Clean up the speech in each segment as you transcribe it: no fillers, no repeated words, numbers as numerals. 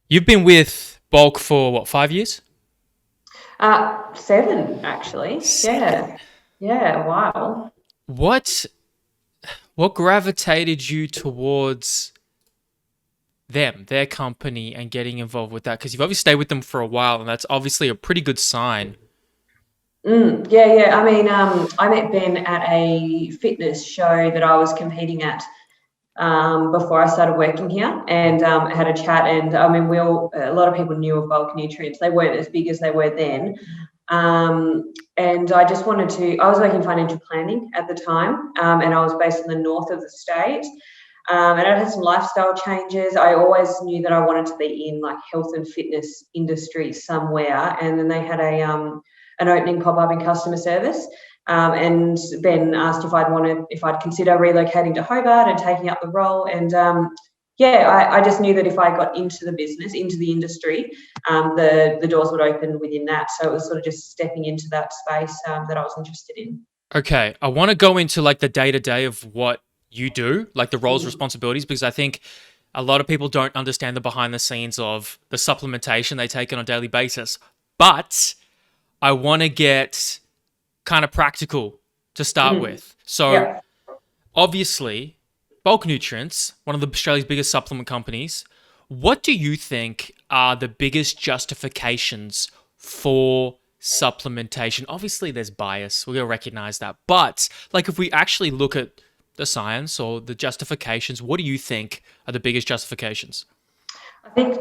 You've been with Bulk for what, 5 years? 7 actually. 7. Yeah. Yeah, wow. What what gravitated you towards them, their company, and getting involved with that? Because you've obviously stayed with them for a while, and that's obviously a pretty good sign. Yeah, yeah. I mean, I met Ben at a fitness show that I was competing at before I started working here, and had a chat. And I mean, a lot of people knew of bulk nutrients. They weren't as big as they were then. And I just wanted to. I was working financial planning at the time, and I was based in the north of the state. And I had some lifestyle changes. I always knew that I wanted to be in like health and fitness industry somewhere. And then they had an opening pop up in customer service. And Ben asked if I'd consider relocating to Hobart and taking up the role. And yeah, I just knew that if I got into the business, into the industry, the doors would open within that. So it was sort of just stepping into that space that I was interested in. Okay, I want to go into like the day to day of what you do, like the roles, Mm. responsibilities, because I think a lot of people don't understand the behind the scenes of the supplementation they take on a daily basis. But I want to get kind of practical to start Mhm. with. So, Yeah. obviously, Bulk Nutrients, one of the Australia's biggest supplement companies, what do you think are the biggest justifications for supplementation? Obviously, there's bias. We're going to recognize that. But, like, if we actually look at the science or the justifications, what do you think are the biggest justifications? I think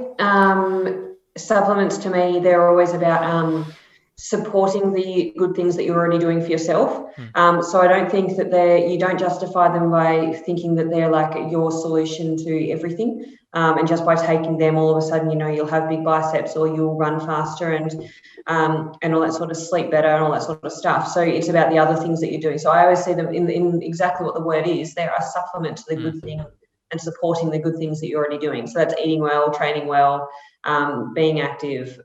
supplements to me, they're always about supporting the good things that you're already doing for yourself. Hmm. So I don't think that you don't justify them by thinking that they're like your solution to everything. And just by taking them, all of a sudden, you'll have big biceps or you'll run faster and all that sort of sleep better and all that sort of stuff. So it's about the other things that you're doing. So I always see them in exactly what the word is. They're a supplement to the Hmm. good thing and supporting the good things that you're already doing. So that's eating well, training well, being active,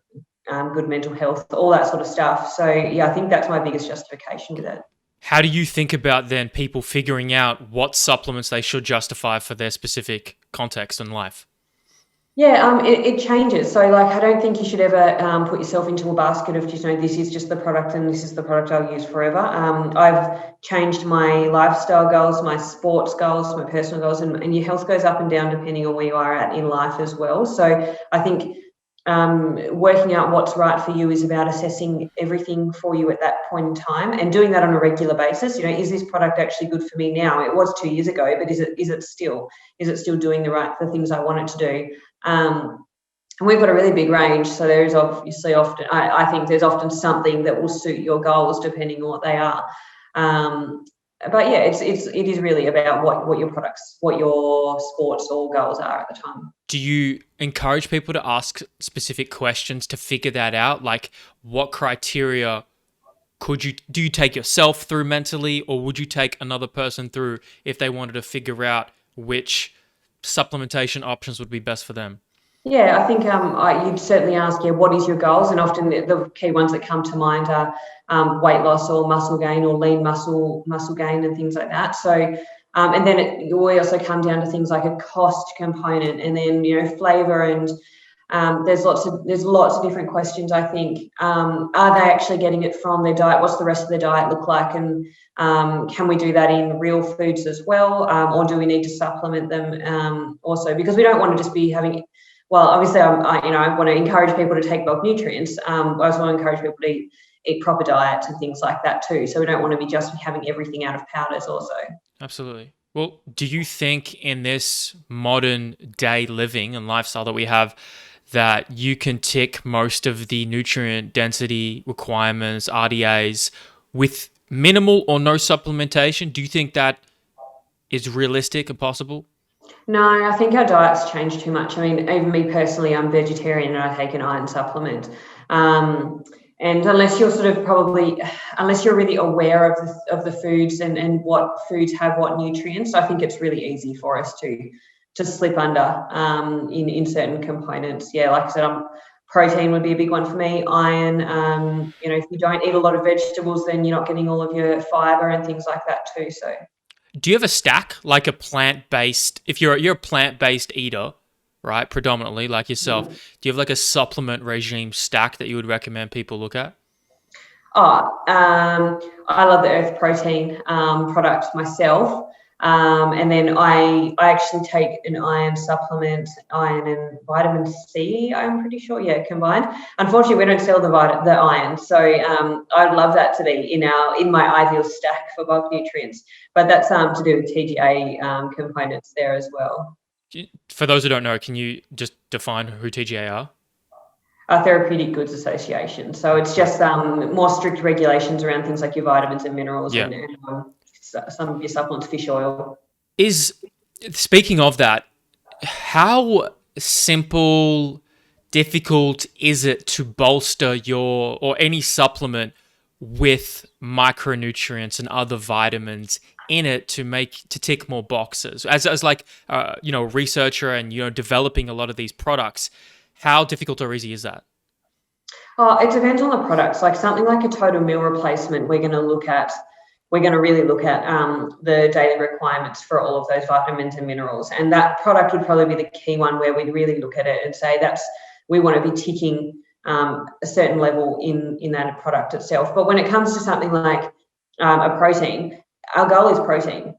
good mental health, all that sort of stuff. So yeah, I think that's my biggest justification with it. How do you think about then people figuring out what supplements they should justify for their specific context in life? Yeah, it changes. So like, I don't think you should ever put yourself into a basket of just, this is just the product and this is the product I'll use forever. I've changed my lifestyle goals, my sports goals, my personal goals, and your health goes up and down depending on where you are at in life as well. So I think working out what's right for you is about assessing everything for you at that point in time and doing that on a regular basis. Is this product actually good for me now? It was 2 years ago, but is it still doing the things I want it to do? And we've got a really big range, so there is obviously often, I think there's often something that will suit your goals depending on what they are. Um, but yeah, it is really about what your products, what your sports or goals are at the time. Do you encourage people to ask specific questions to figure that out? Like, what criteria do you take yourself through mentally, or would you take another person through if they wanted to figure out which supplementation options would be best for them? Yeah, I think you'd certainly ask, yeah, what is your goals? And often the key ones that come to mind are weight loss or muscle gain or lean muscle gain and things like that. So, and then we also come down to things like a cost component, and then flavour, and there's lots of different questions. I think, are they actually getting it from their diet? What's the rest of their diet look like? And can we do that in real foods as well, or do we need to supplement them also? Because we don't want to just be having, well, obviously, I want to encourage people to take bulk nutrients. I also want to encourage people to eat proper diets and things like that too. So we don't want to be just having everything out of powders also. Absolutely. Well, do you think in this modern day living and lifestyle that we have that you can tick most of the nutrient density requirements, RDAs, with minimal or no supplementation? Do you think that is realistic and possible? No, I think our diets change too much. I mean, even me personally, I'm vegetarian and I take an iron supplement. Um, and unless you're really aware of the foods and what foods have what nutrients, I think it's really easy for us to slip under in certain components. Yeah, like I said, protein would be a big one for me. Iron, if you don't eat a lot of vegetables, then you're not getting all of your fiber and things like that too. So. Do you have a stack like a plant based? If you're a plant based eater, right? Predominantly, like yourself. Do you have like a supplement regime stack that you would recommend people look at? I love the Earth Protein product myself. And then I actually take an iron supplement, iron and vitamin C, I'm pretty sure, yeah, combined. Unfortunately, we don't sell the iron, so I'd love that to be in my ideal stack for bulk nutrients. But that's to do with TGA components there as well. For those who don't know, can you just define who TGA are? Therapeutic Goods Association. So it's just more strict regulations around things like your vitamins and minerals Yeah. and some of your supplements, fish oil. Speaking of that, how simple, difficult is it to bolster your or any supplement with micronutrients and other vitamins in it to tick more boxes? As like researcher and developing a lot of these products, how difficult or easy is that? Oh, it depends on the products. Like something like a total meal replacement, we're going to really look at the daily requirements for all of those vitamins and minerals. And that product would probably be the key one where we'd really look at it and say we want to be ticking a certain level in that product itself. But when it comes to something like a protein, our goal is protein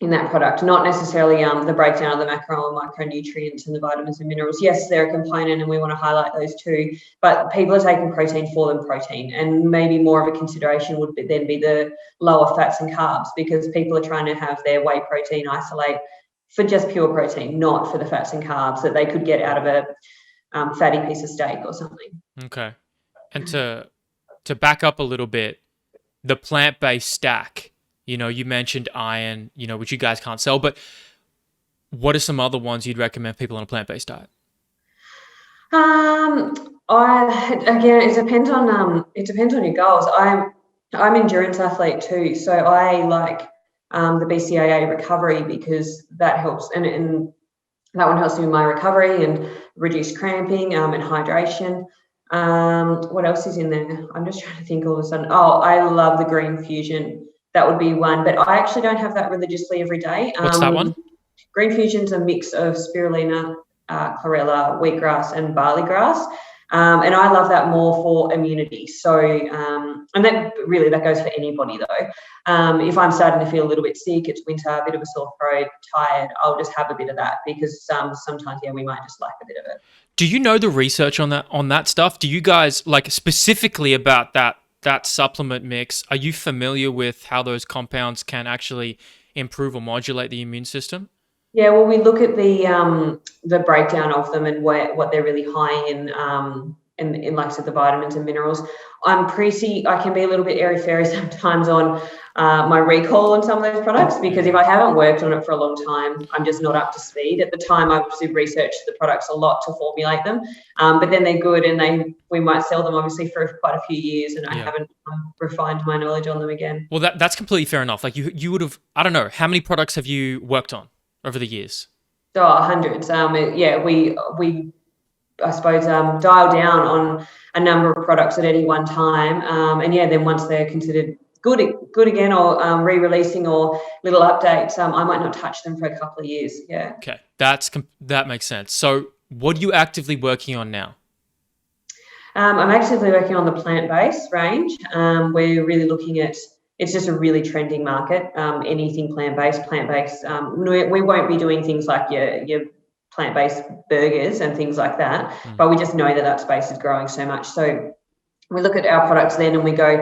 in that product, not necessarily the breakdown of the macro and micronutrients and the vitamins and minerals. Yes, they're a component and we want to highlight those too, but people are taking protein for them protein, and maybe more of a consideration would then be the lower fats and carbs, because people are trying to have their whey protein isolate for just pure protein, not for the fats and carbs that they could get out of a fatty piece of steak or something. Okay. And to back up a little bit, the plant-based stack, you mentioned iron, which you guys can't sell, but what are some other ones you'd recommend people on a plant-based diet? Again, it depends on your goals. I'm endurance athlete too, so I like the BCAA recovery because that helps, and that one helps me with my recovery and reduce cramping and hydration. What else is in there? I'm just trying to think all of a sudden. Oh, I love the Green Fusion. That would be one, but I actually don't have that religiously every day. What's that one? Green Fusion's a mix of spirulina, chlorella, wheatgrass, and barley grass. And I love that more for immunity. So, and that goes for anybody though. If I'm starting to feel a little bit sick, it's winter, a bit of a sore throat, tired, I'll just have a bit of that, because sometimes, we might just like a bit of it. Do you know the research on that stuff? Do you guys, like, specifically about that supplement mix, are you familiar with how those compounds can actually improve or modulate the immune system? Yeah, well, we look at the breakdown of them and what they're really high in, like I said, the vitamins and minerals. I can be a little bit airy-fairy sometimes on my recall on some of those products, because if I haven't worked on it for a long time, I'm just not up to speed. At the time, I obviously researched the products a lot to formulate them, but then they're good and we might sell them obviously for quite a few years, and I haven't refined my knowledge on them again. Well, that's completely fair enough. Like you would have, I don't know, how many products have you worked on over the years? Oh, hundreds. We I suppose dial down on a number of products at any one time, and then once they're considered good again, or re-releasing or little updates, I might not touch them for a couple of years. Yeah. Okay, that makes sense. So, what are you actively working on now? I'm actively working on the plant-based range. We're really looking at. It's just a really trending market. Anything plant-based. We won't be doing things like your plant-based burgers and things like that, but we just know that space is growing so much. So we look at our products then and we go,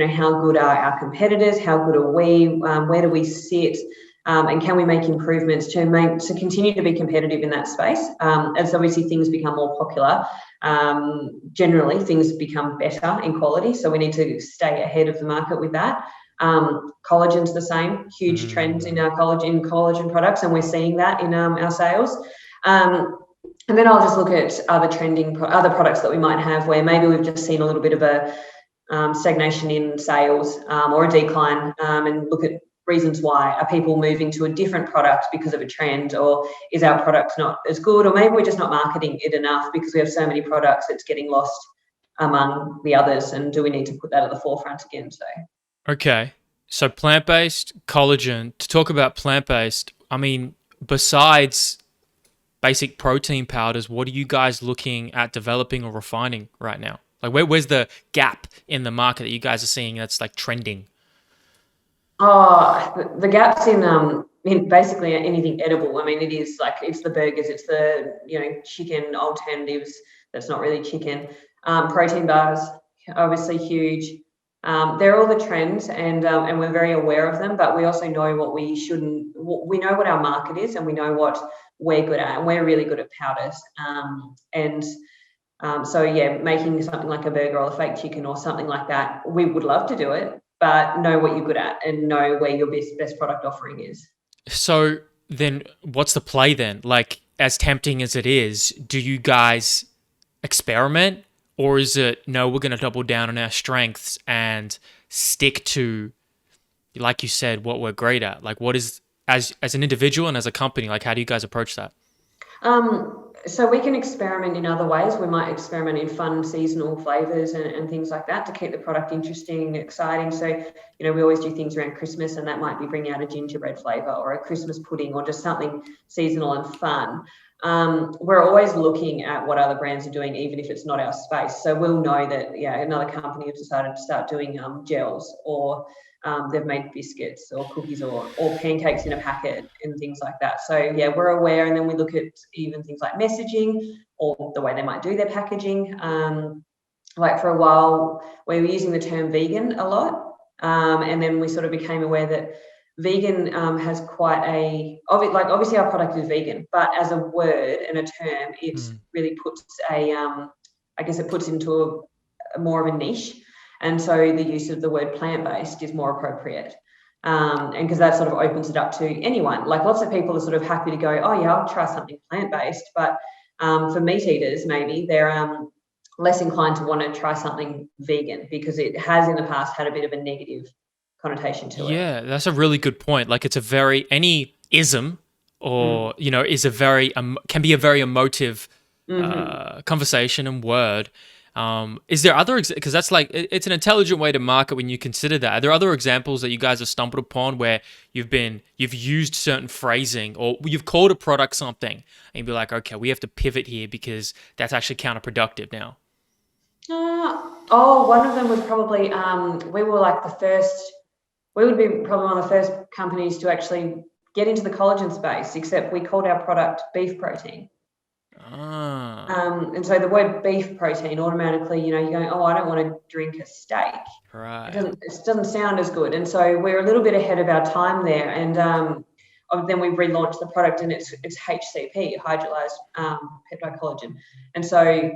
how good are our competitors? How good are we? Where do we sit? And can we make improvements to continue to be competitive in that space? As obviously things become more popular, generally things become better in quality. So we need to stay ahead of the market with that. Collagen's the same, huge trends in our collagen products, and we're seeing that in our sales. And then I'll just look at other products that we might have where maybe we've just seen a little bit of a stagnation in sales or a decline, and look at reasons why. Are people moving to a different product because of a trend, or is our product not as good, or maybe we're just not marketing it enough because we have so many products it's getting lost among the others, and do we need to put that at the forefront again? Okay, so plant-based, collagen. To talk about plant-based, I mean, besides basic protein powders, what are you guys looking at developing or refining right now? Like where's the gap in the market that you guys are seeing that's like trending? Oh, the gaps in basically anything edible. I mean, it is like it's the burgers, it's the chicken alternatives that's not really chicken. Protein bars, obviously huge. They're all the trends, and we're very aware of them. But we also know what we shouldn't. We know what our market is, and we know what we're good at, and we're really good at powders. So yeah, making something like a burger or a fake chicken or something like that, we would love to do it, but know what you're good at and know where your best product offering is. So then what's the play then? Like, as tempting as it is, do you guys experiment, or is it no, we're going to double down on our strengths and stick to, like you said, what we're great at? Like, what is, as an individual and as a company, like how do you guys approach that? So we can experiment in other ways. We might experiment in fun seasonal flavors and things like that to keep the product interesting, exciting. So, we always do things around Christmas, and that might be bringing out a gingerbread flavor or a Christmas pudding or just something seasonal and fun. We're always looking at what other brands are doing, even if it's not our space. So we'll know that, another company has decided to start doing gels, or they've made biscuits or cookies or pancakes in a packet and things like that. So yeah, we're aware, and then we look at even things like messaging or the way they might do their packaging. Like for a while, we were using the term vegan a lot, and then we sort of became aware that vegan has quite obviously our product is vegan, but as a word and a term, it really puts I guess it puts into a more of a niche. And so the use of the word plant-based is more appropriate. And because that sort of opens it up to anyone. Like lots of people are sort of happy to go, oh yeah, I'll try something plant-based. But for meat eaters, maybe they're less inclined to want to try something vegan because it has in the past had a bit of a negative connotation to it. Yeah, that's a really good point. Like it's a very, any ism or, is a very, can be a very emotive conversation and word. Is there other, because that's like, it's an intelligent way to market when you consider that. Are there other examples that you guys have stumbled upon where you've used certain phrasing or you've called a product something and you'd be like, okay, we have to pivot here because that's actually counterproductive now? One of them was probably, we were like we would be probably one of the first companies to actually get into the collagen space, except we called our product beef protein. And so the word beef protein automatically, you're going, oh, I don't want to drink a steak. Right. It doesn't sound as good. And so we're a little bit ahead of our time there. And then we relaunched the product, and it's HCP, hydrolyzed peptide collagen. And so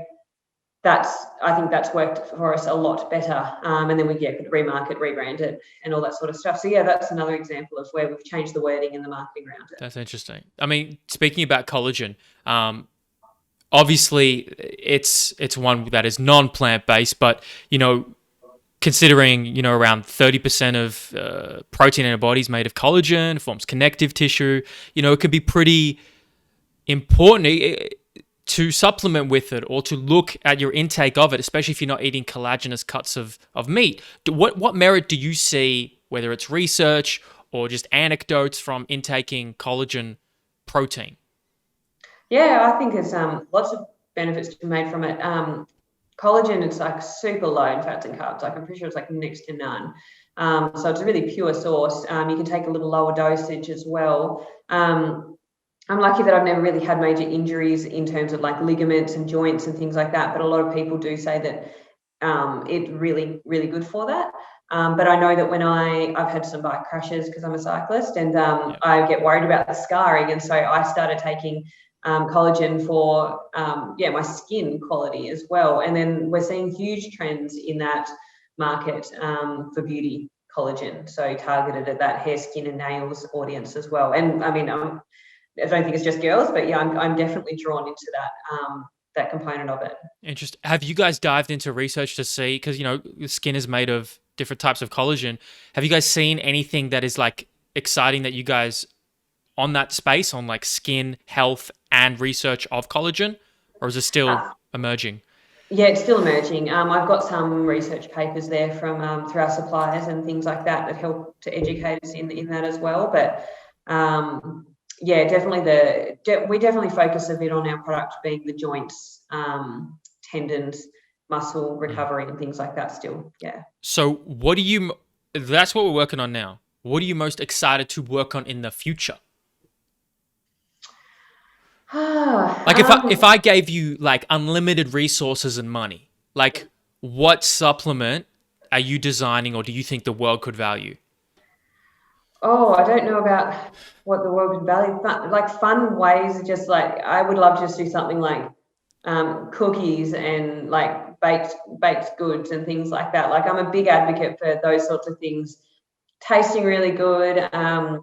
I think that's worked for us a lot better. And then we could remarket, rebrand it, and all that sort of stuff. So yeah, that's another example of where we've changed the wording and the marketing around it. That's interesting. I mean, speaking about collagen, obviously it's one that is non-plant based, but considering around 30% of protein in our body is made of collagen, forms connective tissue, it could be pretty important to supplement with it or to look at your intake of it, especially if you're not eating collagenous cuts of meat. What merit do you see, whether it's research or just anecdotes from intaking collagen protein? Yeah, I think there's lots of benefits to be made from it. Collagen, it's like super low in fats and carbs. Like I'm pretty sure it's like next to none. So it's a really pure source. You can take a little lower dosage as well. I'm lucky that I've never really had major injuries in terms of like ligaments and joints and things like that. But a lot of people do say that it's really, really good for that. But I know that when I've had some bike crashes because I'm a cyclist, and I get worried about the scarring. And so I started taking collagen for my skin quality as well. And then we're seeing huge trends in that market for beauty collagen, so targeted at that hair, skin and nails audience as well. And I mean, I don't think it's just girls, but yeah, I'm definitely drawn into that component of it. Interesting. Have you guys dived into research to see, because the skin is made of different types of collagen, have you guys seen anything that is like exciting that you guys on that space, on like skin health and research of collagen, or is it still emerging? Yeah, it's still emerging. I've got some research papers there from through our suppliers and things like that help to educate us in that as well. But yeah, definitely we definitely focus a bit on our product being the joints, tendons, muscle recovery and things like that still. Yeah. So that's what we're working on now. What are you most excited to work on in the future? Like if I gave you like unlimited resources and money, like what supplement are you designing or do you think the world could value? Oh, I don't know about what the world could value. Fun ways, just like I would love to just do something like cookies and like baked goods and things like that. Like I'm a big advocate for those sorts of things, tasting really good, and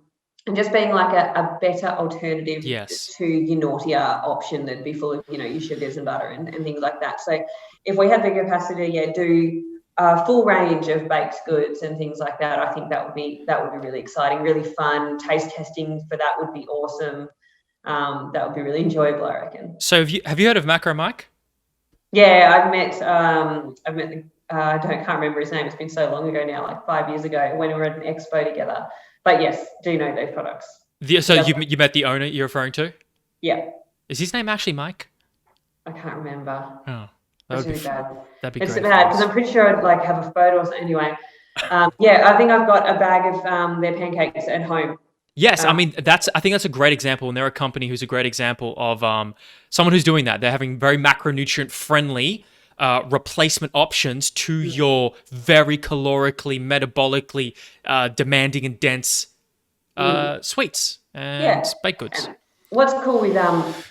just being like a better alternative Yes. to your naughtier option that'd be full of, your sugars and butter and things like that. So if we had the capacity, do a full range of baked goods and things like that, I think that would be really exciting, really fun. Taste testing for that would be awesome. That would be really enjoyable, I reckon. So have you heard of Macro Mike? Yeah, I've met the I can't remember his name. It's been so long ago now, like 5 years ago when we were at an expo together. But yes, do know those products. So you met the owner you're referring to? Yeah, Is his name actually Mike? I can't remember. Oh, It's really bad. that'd be It's great. bad because I'm pretty sure I'd like have a photo or something. Anyway, yeah, I think I've got a bag of their pancakes at home. Yes, I mean I think that's a great example, and they're a company who's a great example of someone who's doing that. They're having very macronutrient friendly replacement options to your very calorically, metabolically demanding and dense sweets and baked goods. And what's cool with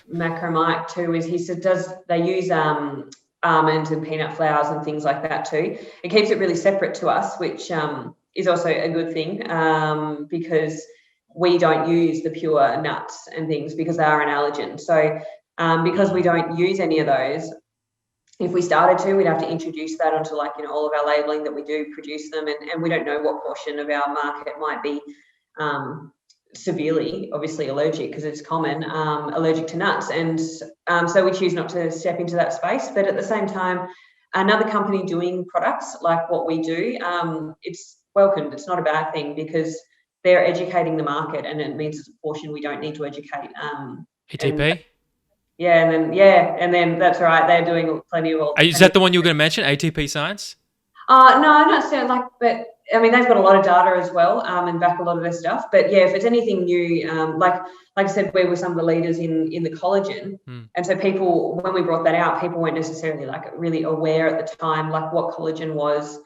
Macro Mike too is he said they use almond and peanut flours and things like that too. It keeps it really separate to us, which is also a good thing because we don't use the pure nuts and things because they are an allergen. So because we don't use any of those, if we started to, we'd have to introduce that onto all of our labeling that we do produce them, and we don't know what portion of our market might be severely, obviously allergic because it's common, allergic to nuts, and so we choose not to step into that space. But at the same time, another company doing products like what we do, it's welcomed. It's not a bad thing because they're educating the market, and it means it's a portion we don't need to educate. ATP? And then that's right. They're doing plenty of. Is that the one you were going to mention? ATP Science? No, not saying but I mean they've got a lot of data as well, and back a lot of their stuff. But yeah, if it's anything new, like I said, we were some of the leaders in the collagen, and so people, when we brought that out, people weren't necessarily really aware at the time, like what collagen was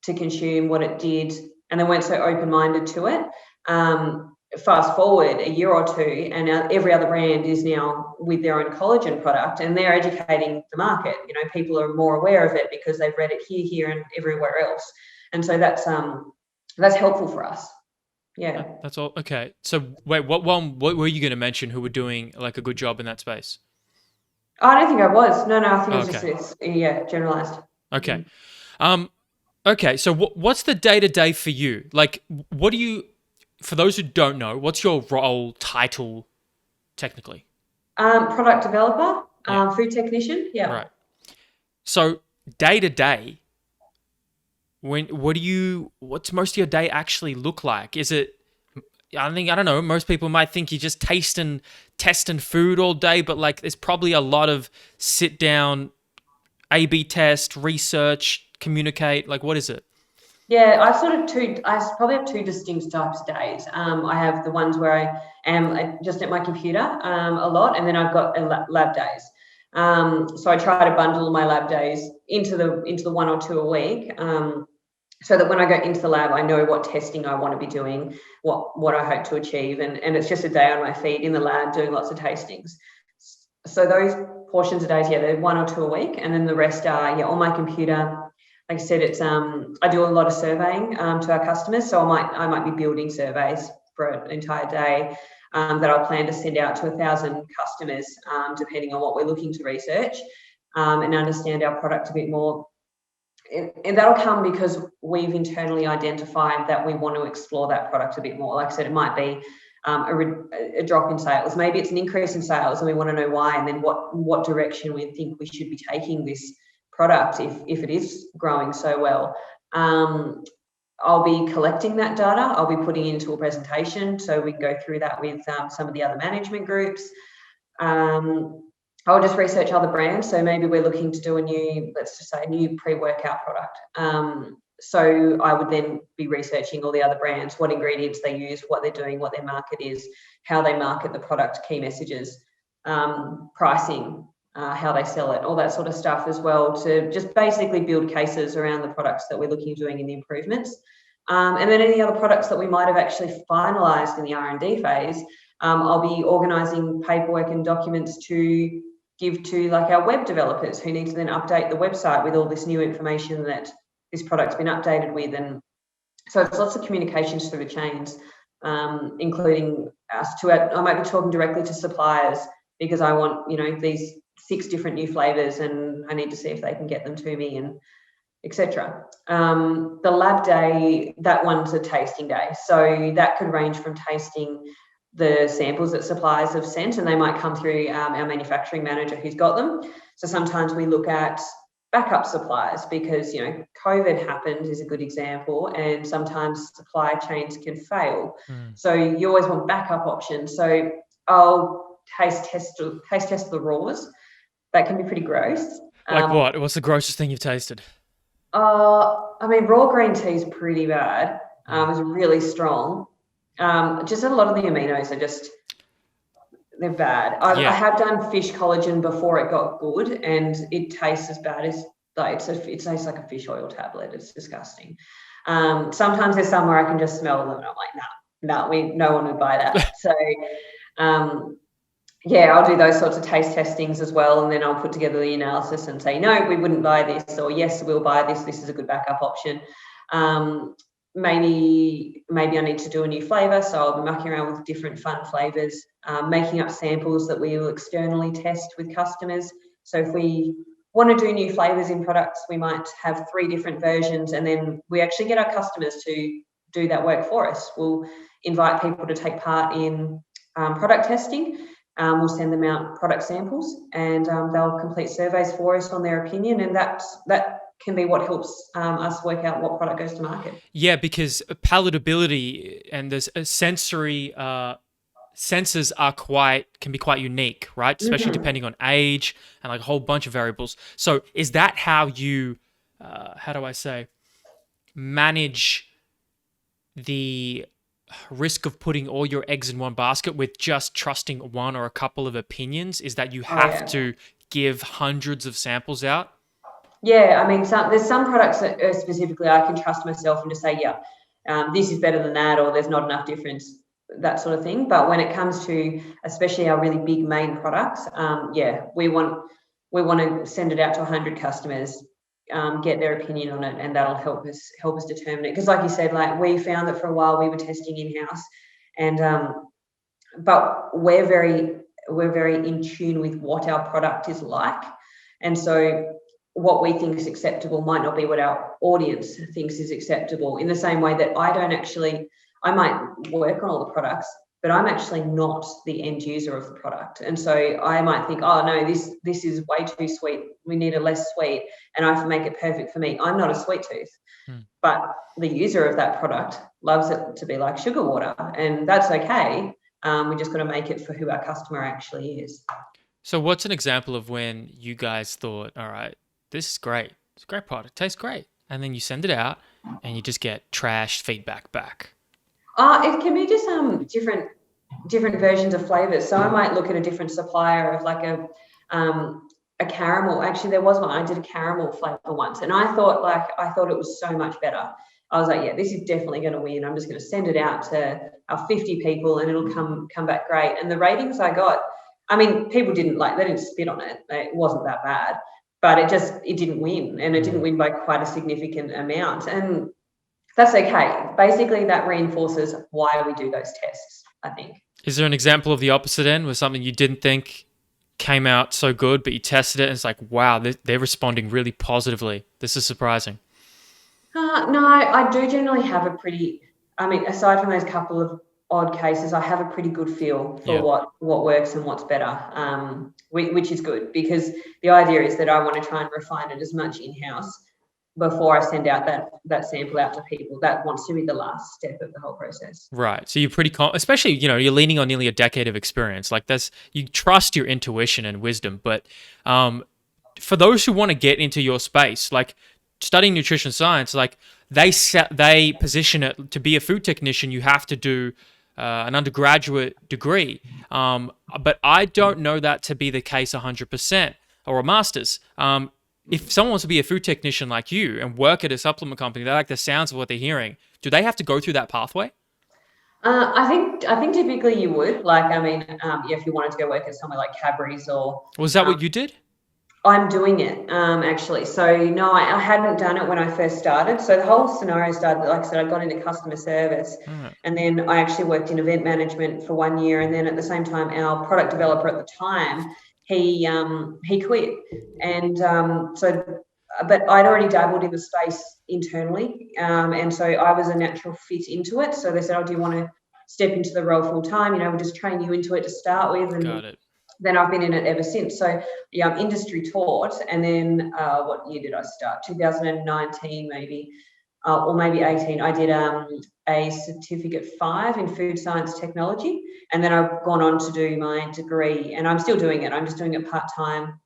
to consume, what it did, and they weren't so open-minded to it. Fast forward a year or two, and every other brand is now with their own collagen product, and they're educating the market. People are more aware of it because they've read it here, and everywhere else, and so that's helpful for us. Yeah, that's all. Okay, so wait, what were you going to mention? Who were doing like a good job in that space? I don't think I was. No, I think it was just generalized. Okay, okay. So what's the day-to-day for you? Like, what do you? For those who don't know, what's your role title technically? Product developer, food technician. Yeah. Right. So day to day, what's most of your day actually look like? Is it, I don't know, most people might think you just testing food all day, but like there's probably a lot of sit down, A/B test, research, communicate. Like what is it? Yeah, I probably have two distinct types of days. I have the ones where I am just at my computer a lot, and then I've got lab days. So I try to bundle my lab days into the 1 or 2 a week, so that when I go into the lab, I know what testing I want to be doing, what I hope to achieve, and it's just a day on my feet in the lab doing lots of tastings. So those portions of days, they're 1 or 2 a week, and then the rest are on my computer. Like I said, it's I do a lot of surveying to our customers, so I might be building surveys for an entire day that I'll plan to send out to 1,000 customers, depending on what we're looking to research and understand our product a bit more. And that'll come because we've internally identified that we want to explore that product a bit more. Like I said, it might be a drop in sales. Maybe it's an increase in sales, and we want to know why, and then what direction we think we should be taking this product if it is growing so well. I'll be collecting that data. I'll be putting it into a presentation so we can go through that with some of the other management groups. I'll just research other brands. So maybe we're looking to do a new pre-workout product. So I would then be researching all the other brands, what ingredients they use, what they're doing, what their market is, how they market the product, key messages, pricing, how they sell it, all that sort of stuff as well, to just basically build cases around the products that we're looking at doing in the improvements. And then any other products that we might have actually finalised in the R&D phase, I'll be organising paperwork and documents to give to like our web developers who need to then update the website with all this new information that this product's been updated with. And so it's lots of communications through the chains, including us I might be talking directly to suppliers because I want, these 6 different new flavors and I need to see if they can get them to me, and etc. The lab day, that one's a tasting day. So that could range from tasting the samples that suppliers have sent, and they might come through our manufacturing manager who's got them. So sometimes we look at backup suppliers because, COVID happened is a good example, and sometimes supply chains can fail. So you always want backup options. So I'll taste test the raws. That can be pretty gross. Like what? What's the grossest thing you've tasted? Raw green tea is pretty bad. It's really strong. Just a lot of the aminos are they're bad. I have done fish collagen before it got good, and it tastes as bad as it tastes like a fish oil tablet. It's disgusting. Sometimes there's some where I can just smell them and I'm like, no one would buy that. So I'll do those sorts of taste testings as well, and then I'll put together the analysis and say, no, we wouldn't buy this, or yes, we'll buy this. This is a good backup option. Maybe I need to do a new flavour, so I'll be mucking around with different fun flavours, making up samples that we will externally test with customers. So if we want to do new flavours in products, we might have 3 different versions, and then we actually get our customers to do that work for us. We'll invite people to take part in product testing. We'll send them out product samples, and they'll complete surveys for us on their opinion, and that can be what helps us work out what product goes to market. Yeah, because palatability and there's a sensory senses can be quite unique, right? Especially depending on age and like a whole bunch of variables. So is that how you, manage the risk of putting all your eggs in one basket with just trusting one or a couple of opinions? Is that you have to give hundreds of samples out? Yeah, there's some products that specifically I can trust myself and just say, this is better than that, or there's not enough difference, that sort of thing. But when it comes to especially our really big main products, we want to send it out to 100 customers, get their opinion on it, and that'll help us determine it. Because like you said, like we found that for a while we were testing in-house, and but we're very in tune with what our product is like, and so what we think is acceptable might not be what our audience thinks is acceptable. In the same way that I might work on all the products, but I'm actually not the end user of the product. And so I might think, oh no, this is way too sweet. We need a less sweet, and I have to make it perfect for me. I'm not a sweet tooth, but the user of that product loves it to be like sugar water, and that's okay. We just got to make it for who our customer actually is. So what's an example of when you guys thought, all right, this is great. It's a great product. Tastes great. And then you send it out and you just get trash feedback back. It can be just different versions of flavors. So I might look at a different supplier of like a caramel. Actually, there was one. I did a caramel flavor once, and I thought it was so much better. I was like, this is definitely going to win. I'm just going to send it out to our 50 people, and it'll come back great. And the ratings I got, people didn't they didn't spit on it. It wasn't that bad. But it didn't win, and it didn't win by quite a significant amount. And that's okay. Basically, that reinforces why we do those tests, I think. Is there an example of the opposite end where something you didn't think came out so good, but you tested it and it's like, wow, they're responding really positively. This is surprising. No, I do generally have aside from those couple of odd cases, I have a pretty good feel for what works and what's better, which is good, because the idea is that I want to try and refine it as much in-house before I send out that sample out to people. That wants to be the last step of the whole process. Right. So you're pretty especially, you're leaning on nearly a decade of experience. Like you trust your intuition and wisdom. But for those who want to get into your space, like studying nutrition science, like they position it to be a food technician, you have to do an undergraduate degree. But I don't know that to be the case 100%, or a master's. If someone wants to be a food technician like you and work at a supplement company, they like the sounds of what they're hearing. Do they have to go through that pathway? I think typically you would. Like, I mean, if you wanted to go work at somewhere like Cadbury's or... Was that what you did? I'm doing it, actually. So, no, I hadn't done it when I first started. So the whole scenario started, like I said, I got into customer service, and then I actually worked in event management for 1 year. And then at the same time, our product developer at the time, he quit. And but I'd already dabbled in the space internally. And so I was a natural fit into it. So they said, oh, do you want to step into the role full time? We'll just train you into it to start with. And got it. Then I've been in it ever since. So yeah, I'm industry taught. And then what year did I start? 2019 maybe, or maybe 18. I did a certificate 5 in food science technology. And then I've gone on to do my degree, and I'm still doing it. I'm just doing it part-time.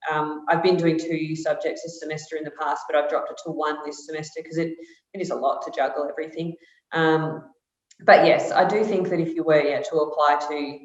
I've been doing 2 subjects this semester in the past, but I've dropped it to 1 this semester because it is a lot to juggle everything. But yes, I do think that if you were to apply to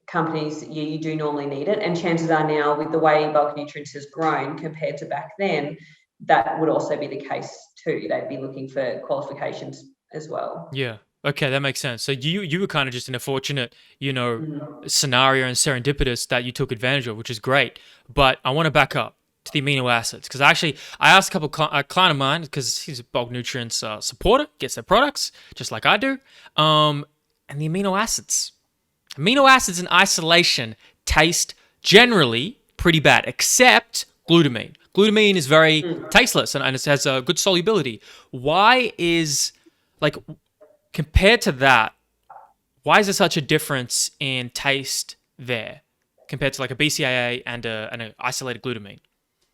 companies, you do normally need it. And chances are now, with the way bulk nutrients has grown compared to back then, that would also be the case too. They'd be looking for qualifications as well. Yeah. Okay, that makes sense. So you were kind of just in a fortunate, scenario and serendipitous that you took advantage of, which is great. But I want to back up to the amino acids, because I asked a client of mine, because he's a bulk nutrients supporter, gets their products just like I do, and the amino acids. Amino acids in isolation taste generally pretty bad, except glutamine. Glutamine is very tasteless and it has a good solubility. Why is, compared to that, why is there such a difference in taste there compared to like a BCAA and an isolated glutamine?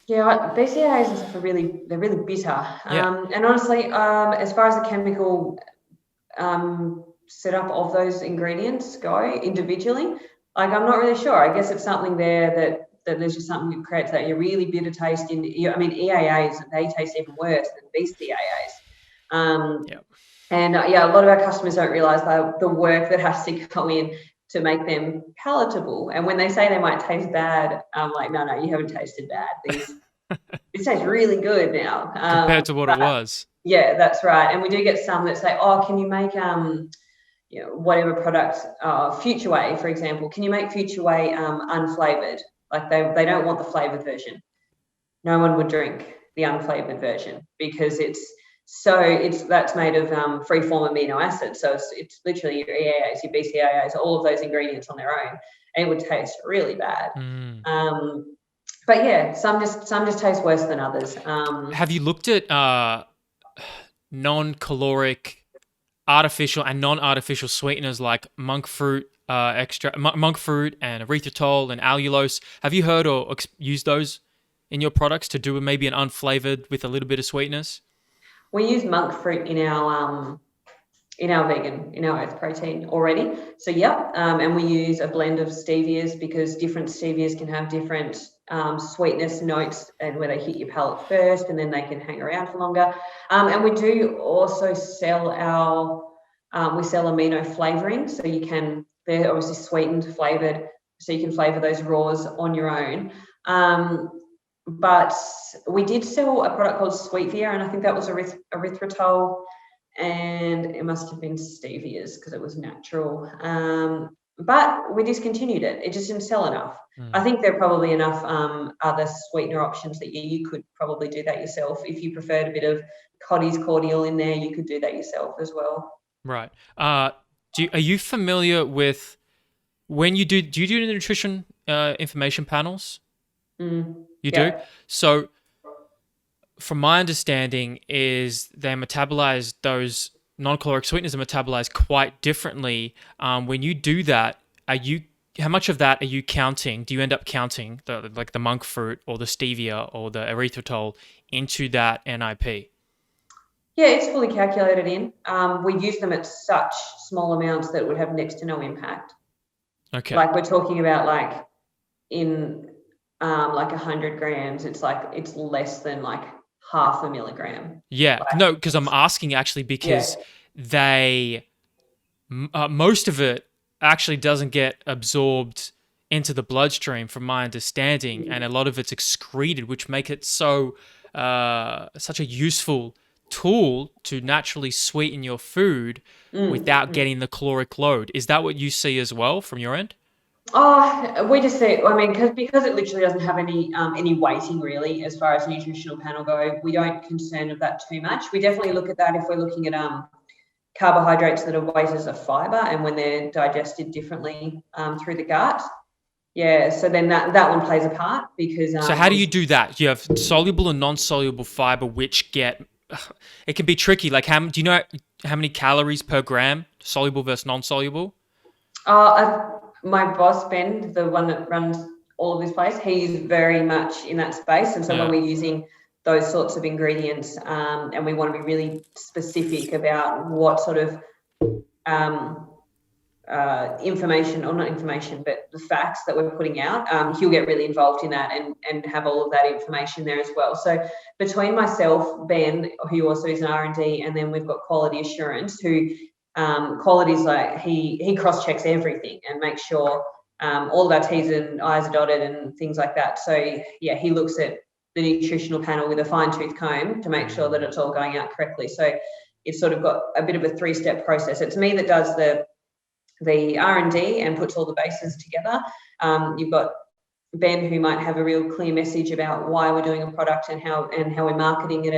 Yeah, BCAAs they're really bitter. Yeah. And honestly, as far as the chemical setup of those ingredients go individually, I'm not really sure. I guess it's something there that there's just something that creates that really bitter taste EAAs, they taste even worse than BCAAs. And a lot of our customers don't realize the work that has to go in to make them palatable. And when they say they might taste bad, I'm like, no, you haven't tasted bad. This tastes really good now. Compared to what it was. Yeah, that's right. And we do get some that say, oh, can you make whatever product, Future Whey, for example, can you make Future Whey unflavored? Like they don't want the flavored version. No one would drink the unflavored version because that's made of free-form amino acids. So it's literally your EAAs, your BCAAs, all of those ingredients on their own, and it would taste really bad. But yeah, some just taste worse than others. Have you looked at non-caloric, artificial and non-artificial sweeteners like monk fruit and erythritol and allulose? Have you heard or used those in your products to do maybe an unflavored with a little bit of sweetness? We use monk fruit in our oat protein already. So and we use a blend of stevias because different stevias can have different sweetness notes and where they hit your palate first and then they can hang around for longer. And we do also sell amino flavoring. So they're obviously sweetened, flavored, so you can flavor those raws on your own. But we did sell a product called Sweetvia, and I think that was erythritol, and it must have been stevias because it was natural. But we discontinued it. It just didn't sell enough. I think there are probably enough other sweetener options that you could probably do that yourself. If you preferred a bit of Cottee's cordial in there, you could do that yourself as well. Right. Are you familiar with when you do you do the nutrition information panels? You do? So from my understanding is they metabolize those non-caloric sweeteners are metabolized quite differently. When you do that, are you how much of that are you counting? Do you end up counting the monk fruit or the stevia or the erythritol into that NIP? Yeah, it's fully calculated in. We use them at such small amounts that it would have next to no impact. Okay. Like we're talking about like in like 100 grams, it's less than like half a milligram. Yeah. Like No, because I'm asking actually yeah. because they most of it actually doesn't get absorbed into the bloodstream, from my understanding, and a lot of it's excreted, which make it such a useful tool to naturally sweeten your food without Mm. getting the caloric load. Is that what you see as well from your end? Oh, we just say, I mean, because it literally doesn't have any weighting really as far as nutritional panel go. We don't concern of that too much. We definitely look at that if we're looking at carbohydrates that are weighted as a fiber and when they're digested differently through the gut. Yeah, so then that one plays a part because So how do you do that? You have soluble and non-soluble fiber, which get it can be tricky. Like, do you know how many calories per gram, soluble versus non-soluble? my boss Ben, the one that runs all of this place, he's very much in that space, and so when Yeah. we're using those sorts of ingredients, and we want to be really specific about what sort of um, information, or not information, but the facts that we're putting out, he'll get really involved in that and have all of that information there as well. So between myself, Ben, who also is an R&D, and then we've got quality assurance, who quality is like he cross-checks everything and makes sure all of our T's and I's are dotted and things like that. So yeah, he looks at the nutritional panel with a fine-tooth comb to make sure that it's all going out correctly. So it's sort of got a bit of a three-step process. It's me that does the R&D and puts all the bases together. You've got Ben, who might have a real clear message about why we're doing a product and how we're marketing it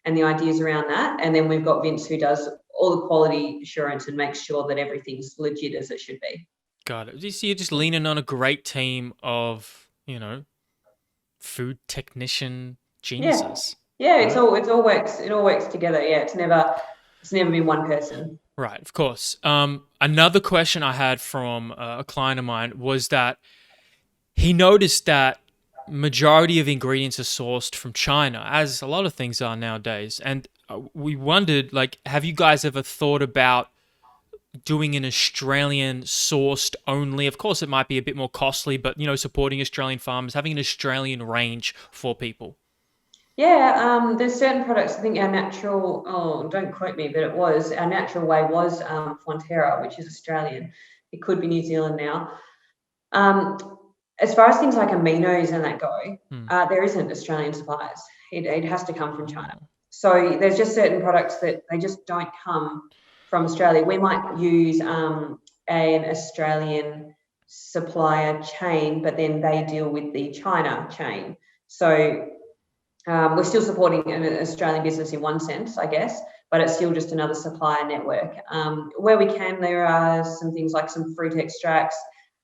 and the ideas around that. And then we've got Vince, who does all the quality assurance and makes sure that everything's legit as it should be. Got it. You see, you're just leaning on a great team of, food technician Yeah, geniuses. yeah. Right? It all works together. Yeah, it's never been one person. Right, of course. Another question I had from a client of mine was that he noticed that majority of ingredients are sourced from China, as a lot of things are nowadays. And we wondered, like, have you guys ever thought about doing an Australian sourced only? Of course, it might be a bit more costly, but supporting Australian farmers, having an Australian range for people. Yeah, there's certain products. I think our natural, oh, don't quote me, but our natural way was Fonterra, which is Australian. It could be New Zealand now. Um, as far as things like aminos and that go, Hmm. there isn't Australian suppliers. It has to come from China. So there's just certain products that they just don't come from Australia. We might use an Australian supplier chain, but then they deal with the China chain. So we're still supporting an Australian business in one sense, I guess, but it's still just another supplier network. Where we can, there are some things like some fruit extracts.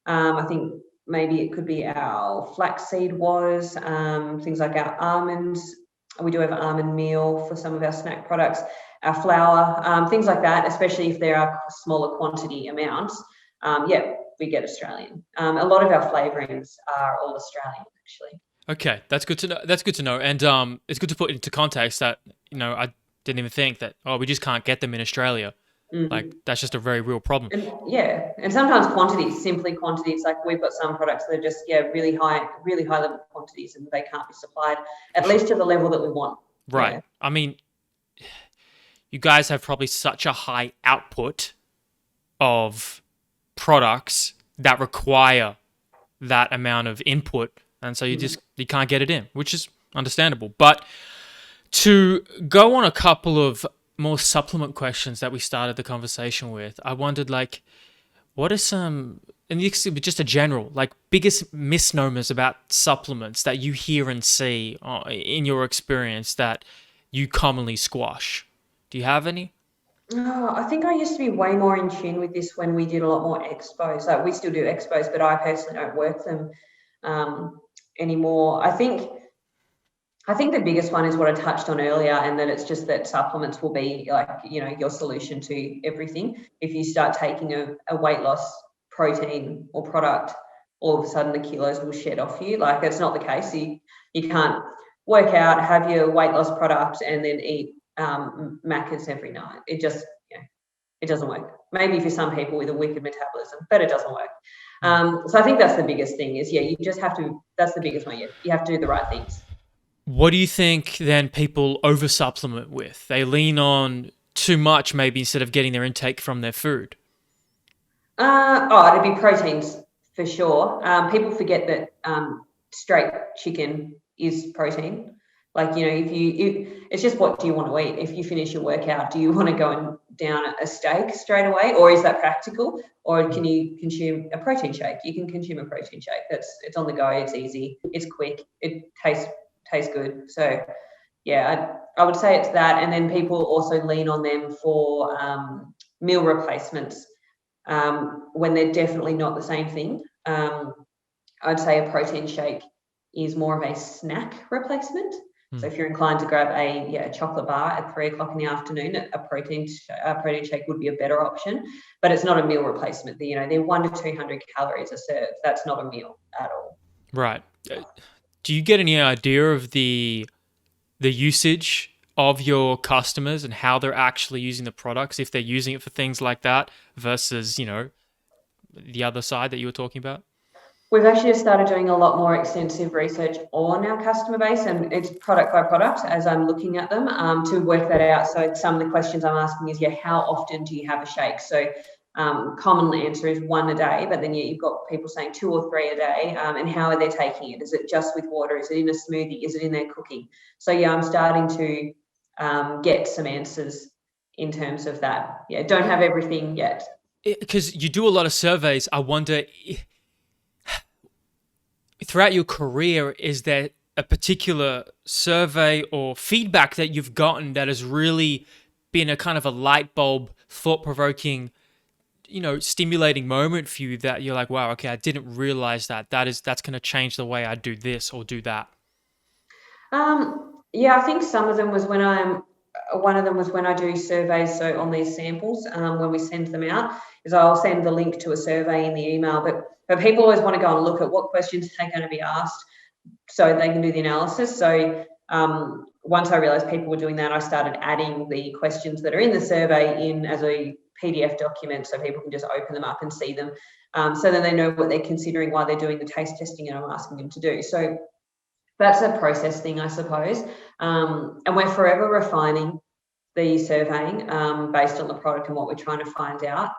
I think maybe it could be our flaxseed things like our almonds. We do have almond meal for some of our snack products, our flour, things like that, especially if there are smaller quantity amounts. Yeah, we get Australian. A lot of our flavorings are all Australian, actually. Okay, that's good to know. That's good to know, and it's good to put into context that I didn't even think that we just can't get them in Australia. Like Mm-hmm. that's just a very real problem. And yeah, and sometimes quantities, simply quantities. Like we've got some products that are just really high level quantities, and they can't be supplied at least to the level that we want. Right. Yeah. I mean, you guys have probably such a high output of products that require that amount of input, and so you can't get it in, which is understandable. But to go on a couple of more supplement questions that we started the conversation with, I wondered, like, what are some, and this could be just a general, like, biggest misnomers about supplements that you hear and see in your experience that you commonly squash? Do you have any? Oh, I think I used to be way more in tune with this when we did a lot more expos. Like we still do expos, but I personally don't work them anymore. I think the biggest one is what I touched on earlier, and that it's just that supplements will be like, your solution to everything. If you start taking a weight loss protein or product, all of a sudden the kilos will shed off you. Like, it's not the case. You can't work out, have your weight loss product, and then eat Maccas every night. It just, it doesn't work. Maybe for some people with a wicked metabolism, but it doesn't work. So I think that's the biggest thing is, you just have to, that's the biggest one. You have to do the right things. What do you think then people over supplement with? They lean on too much maybe instead of getting their intake from their food. It'd be proteins for sure. People forget that straight chicken is protein. Like, it's just, what do you want to eat? If you finish your workout, do you want to go down a steak straight away, or is that practical? Or can you consume a protein shake? You can consume a protein shake. It's on the go. It's easy. It's quick. It tastes good. So yeah, I would say it's that. And then people also lean on them for meal replacements when they're definitely not the same thing. I'd say a protein shake is more of a snack replacement. So if you're inclined to grab a chocolate bar at 3 o'clock in the afternoon, a protein shake would be a better option, but it's not a meal replacement. They're 100 to 200 calories a serve. That's not a meal at all. Right. Do you get any idea of the usage of your customers and how they're actually using the products, if they're using it for things like that versus, the other side that you were talking about? We've actually just started doing a lot more extensive research on our customer base, and it's product by product as I'm looking at them to work that out. So some of the questions I'm asking is, how often do you have a shake? So common answer is 1 a day, but then you've got people saying 2 or 3 a day. And how are they taking it? Is it just with water? Is it in a smoothie? Is it in their cooking? So I'm starting to get some answers in terms of that. Don't have everything yet. Because you do a lot of surveys, I wonder, throughout your career, is there a particular survey or feedback that you've gotten that has really been a kind of a light bulb, thought-provoking, stimulating moment for you that you're like, wow, okay, I didn't realize that's going to change the way I do this or do that? I think some of them was one of them was when I do surveys. So on these samples, when we send them out, is I'll send the link to a survey in the email, but people always want to go and look at what questions they're going to be asked so they can do the analysis. So once I realized people were doing that, I started adding the questions that are in the survey in as a PDF document so people can just open them up and see them. So then they know what they're considering while they're doing the taste testing and I'm asking them to do. So that's a process thing, I suppose. And we're forever refining the surveying based on the product and what we're trying to find out.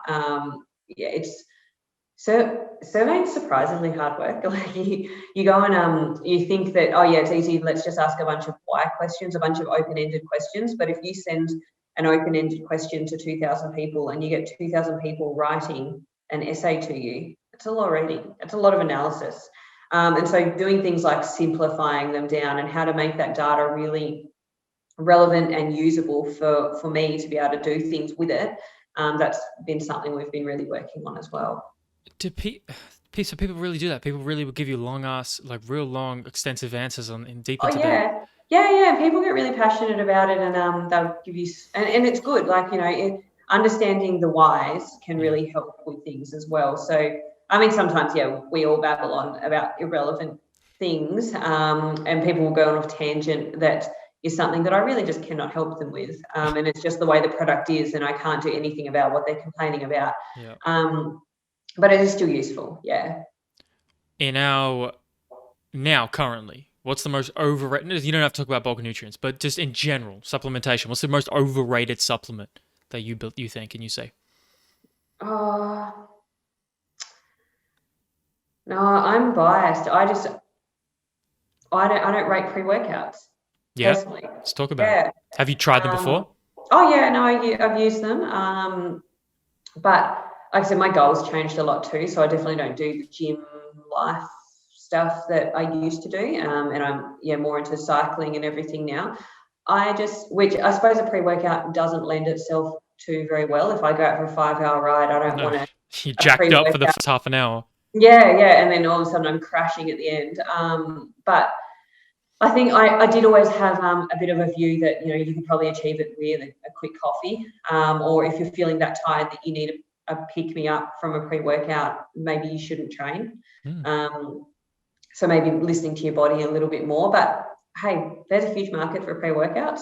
Surveying's surprisingly hard work. Like you go and you think that, it's easy, let's just ask a bunch of why questions, a bunch of open-ended questions. But if you send an open-ended question to 2,000 people and you get 2,000 people writing an essay to you, it's a lot of reading. It's a lot of analysis. And so doing things like simplifying them down and how to make that data really relevant and usable for me to be able to do things with it, that's been something we've been really working on as well. So people really do that? People really will give you real long, extensive answers in deep into that? Yeah. People get really passionate about it, and they'll give you, and it's good. Like, understanding the whys can really help with things as well. So, I mean, sometimes, we all babble on about irrelevant things, and people will go on a tangent that is something that I really just cannot help them with. And it's just the way the product is, and I can't do anything about what they're complaining about. Yeah. But it is still useful, yeah. Currently, what's the most overrated? You don't have to talk about bulk nutrients, but just in general, supplementation. What's the most overrated supplement that you think and you say? No, I'm biased. I don't rate pre-workouts. Yeah, personally. let's talk about it. Have you tried them before? I've used them. But like I said, my goals changed a lot too, so I definitely don't do the gym life stuff that I used to do, and I'm more into cycling and everything now. Which I suppose a pre-workout doesn't lend itself to very well. If I go out for a 5-hour ride, I don't want to. You jacked up for the first half an hour. Yeah, and then all of a sudden I'm crashing at the end. But I think I did always have a bit of a view that you could probably achieve it with a quick coffee, or if you're feeling that tired that you need a pick me up from a pre-workout, maybe you shouldn't train. So maybe listening to your body a little bit more. But hey, there's a huge market for pre-workouts.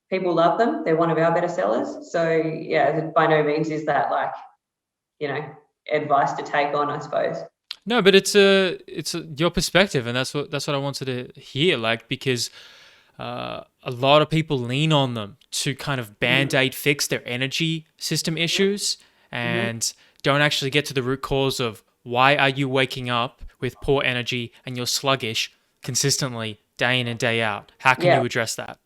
People love them. They're one of our better sellers. So yeah, by no means is that like, advice to take on, I suppose. No, but it's your perspective, and that's what I wanted to hear. Like, because a lot of people lean on them to kind of band-aid fix their energy system issues, and don't actually get to the root cause of why are you waking up with poor energy and you're sluggish consistently day in and day out. How can you address that?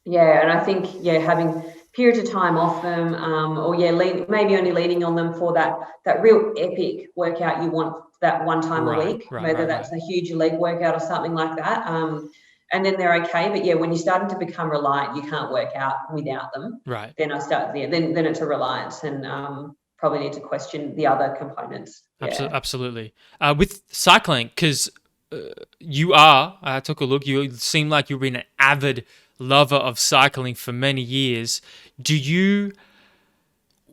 Yeah, and I think having periods of time off them, or maybe only leaning on them for that real epic workout you want that one time a week, whether that's a huge leg workout or something like that. And then they're okay. But yeah, when you're starting to become reliant, you can't work out without them. Right. Then then it's a reliance, and probably need to question the other components. Yeah. Absolutely. With cycling, because I took a look, you seem like you've been an avid lover of cycling for many years. Do you,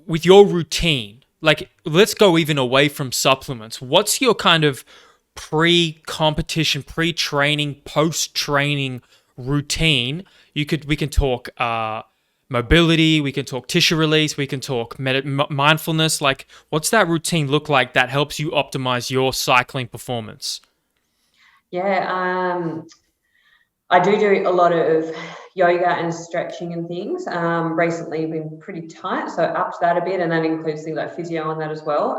with your routine, like, let's go even away from supplements, what's your kind of pre-competition, pre-training, post-training routine? We can talk mobility, we can talk tissue release, we can talk mindfulness. Like, what's that routine look like that helps you optimize your cycling performance? Yeah, I do a lot of yoga and stretching and things. Recently I've been pretty tight, so upped that a bit, and that includes things like physio and that as well.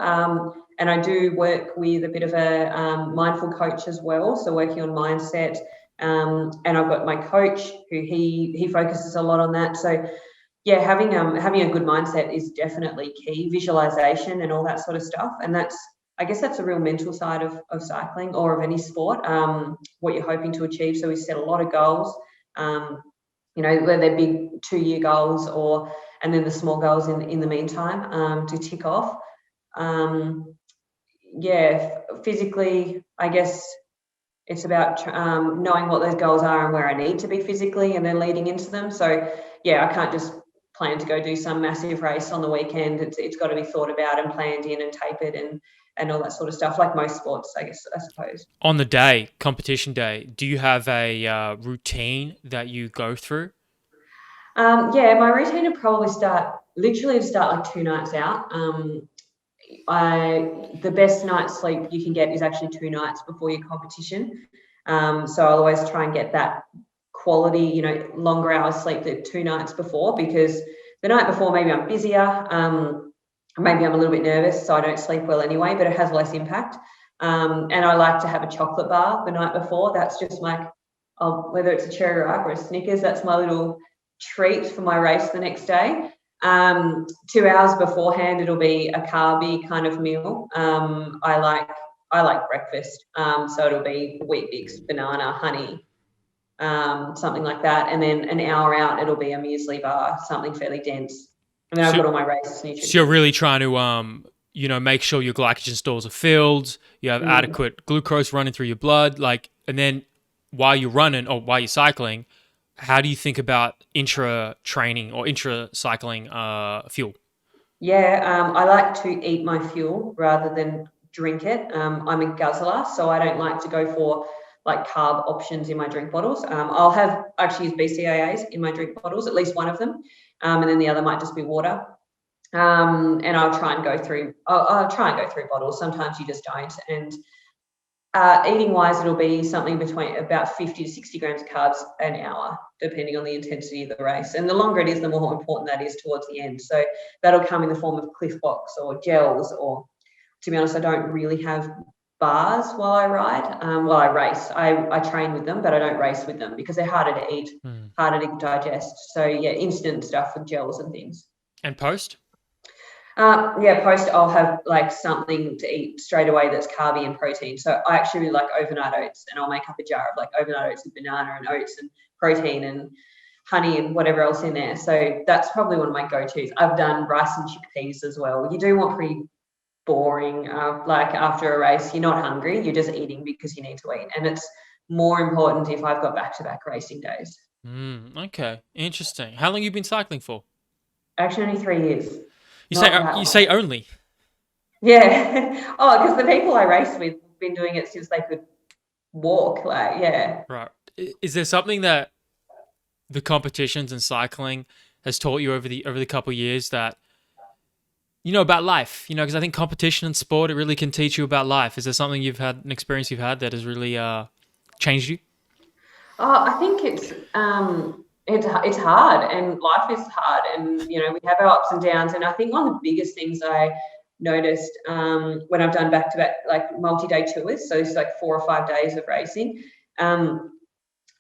And I do work with a bit of a mindful coach as well, so working on mindset. And I've got my coach who he focuses a lot on that. So yeah, having a good mindset is definitely key. Visualization and all that sort of stuff, and I guess that's a real mental side of cycling or of any sport, what you're hoping to achieve. So we set a lot of goals, whether they're big 2-year goals and then the small goals in the meantime to tick off. Physically, I guess it's about knowing what those goals are and where I need to be physically and then leading into them. So yeah, I can't just plan to go do some massive race on the weekend. It's got to be thought about and planned in and tapered and all that sort of stuff, like most sports, I suppose. On the day, competition day, do you have a routine that you go through? My routine would probably start like 2 nights out. The best night's sleep you can get is actually 2 nights before your competition. So I'll always try and get that quality, longer hours sleep the 2 nights before, because the night before maybe I'm busier. Maybe I'm a little bit nervous, so I don't sleep well anyway, but it has less impact. And I like to have a chocolate bar the night before. That's just whether it's a cherry ripe or a Snickers, that's my little treat for my race the next day. 2 hours beforehand, it'll be a carby kind of meal. I like breakfast, so it'll be Wheat Bix, banana, honey, something like that. And then an hour out, it'll be a muesli bar, something fairly dense. And then I've got all my race nutrition. So you're really trying to, make sure your glycogen stores are filled, you have adequate glucose running through your blood, and then while you're running or while you're cycling, how do you think about intra-training or intra-cycling fuel? Yeah, I like to eat my fuel rather than drink it. I'm a guzzler, so I don't like to go for like carb options in my drink bottles. I'll actually use BCAAs in my drink bottles, at least one of them. And then the other might just be water. And I'll try and go through bottles. Sometimes you just don't. And eating wise, it'll be something between about 50 to 60 grams of carbs an hour, depending on the intensity of the race. And the longer it is, the more important that is towards the end. So that'll come in the form of Cliff Box or gels, or, to be honest, I don't really have bars while I race. I train with them, but I don't race with them because they're harder to eat, harder to digest. So yeah, instant stuff with gels and things. And post? Post I'll have like something to eat straight away that's carby and protein. So I actually really like overnight oats, and I'll make up a jar of like overnight oats with banana and oats and protein and honey and whatever else in there. So that's probably one of my go-tos. I've done rice and chickpeas as well. You do want pretty boring, like after a race, you're not hungry, you're just eating because you need to eat. And it's more important if I've got back-to-back racing days. Okay, interesting. How long have you been cycling for? Actually, only 3 years. You say only? Yeah. Oh, because the people I race with have been doing it since they could walk. Like, yeah. Right. Is there something that the competitions in cycling has taught you over the couple of years that about life? Because I think competition in sport, it really can teach you about life. Is there something an experience you've had that has really changed you? Oh, I think it's hard, and life is hard, and we have our ups and downs. And I think one of the biggest things I noticed when I've done back-to-back like multi-day tours, so it's like 4 or 5 days of racing,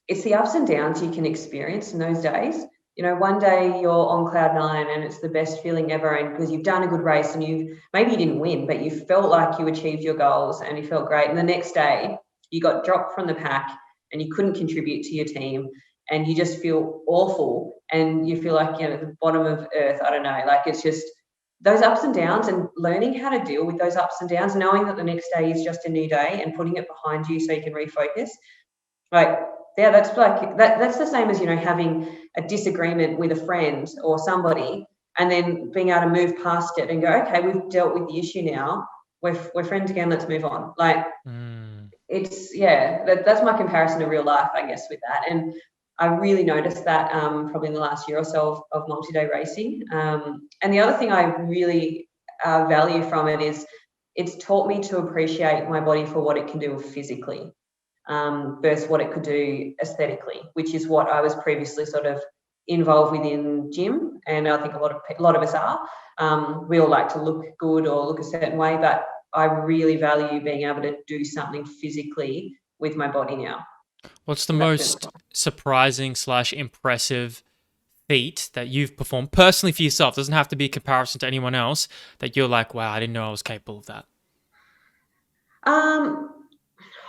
it's the ups and downs you can experience in those days. One day you're on cloud nine and it's the best feeling ever, and because you've done a good race and maybe you didn't win, but you felt like you achieved your goals and you felt great. And the next day you got dropped from the pack and you couldn't contribute to your team and you just feel awful and you feel like the bottom of earth. I don't know, like it's just those ups and downs, and learning how to deal with those ups and downs, knowing that the next day is just a new day and putting it behind you so you can refocus. Like, yeah, that's like that's the same as having a disagreement with a friend or somebody, and then being able to move past it and go, okay, we've dealt with the issue now. We're friends again. Let's move on. Like, Mm. it's that's my comparison to real life, I guess, with that. And I really noticed that probably in the last year or so of multi-day racing. And the other thing I really value from it is it's taught me to appreciate my body for what it can do physically versus what it could do aesthetically, which is what I was previously sort of involved with in gym. And I think a lot of us are. We all like to look good or look a certain way, but I really value being able to do something physically with my body now. What's the And that's really most fun. surprising slash impressive feat that you've performed personally for yourself? Doesn't have to be a comparison to anyone else that you're like, wow, I didn't know I was capable of that. Um,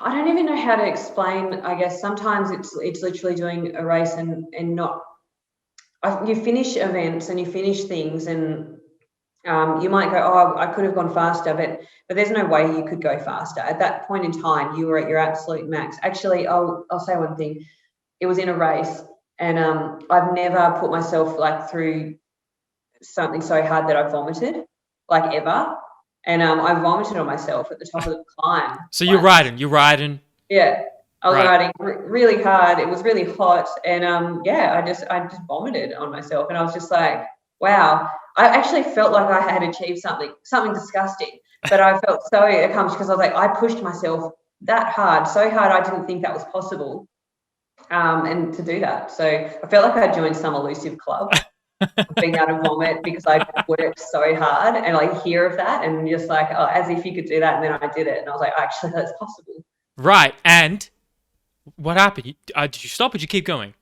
I don't even know how to explain. I guess sometimes it's literally doing a race and not. You finish events and you finish things, and you might go, oh, I could have gone faster, but there's no way you could go faster. At that point in time, you were at your absolute max. Actually, I'll say one thing. It was in a race, and I've never put myself like through something so hard that I vomited, like ever. And I vomited on myself at the top of the climb So you're once. riding, you're riding, Yeah, I was right? riding really hard. It was really hot, and yeah, I just vomited on myself, and I was just like, wow. I actually felt like I had achieved something disgusting, but I felt so accomplished because I was like, I pushed myself that hard, so hard, I didn't think that was possible, and to do that. So I felt like I joined some elusive club of being able to vomit because I worked so hard, and like hear of that, and just like, oh, as if you could do that, and then I did it, and I was like, actually, that's possible. Right. And what happened? Did you stop or did you keep going?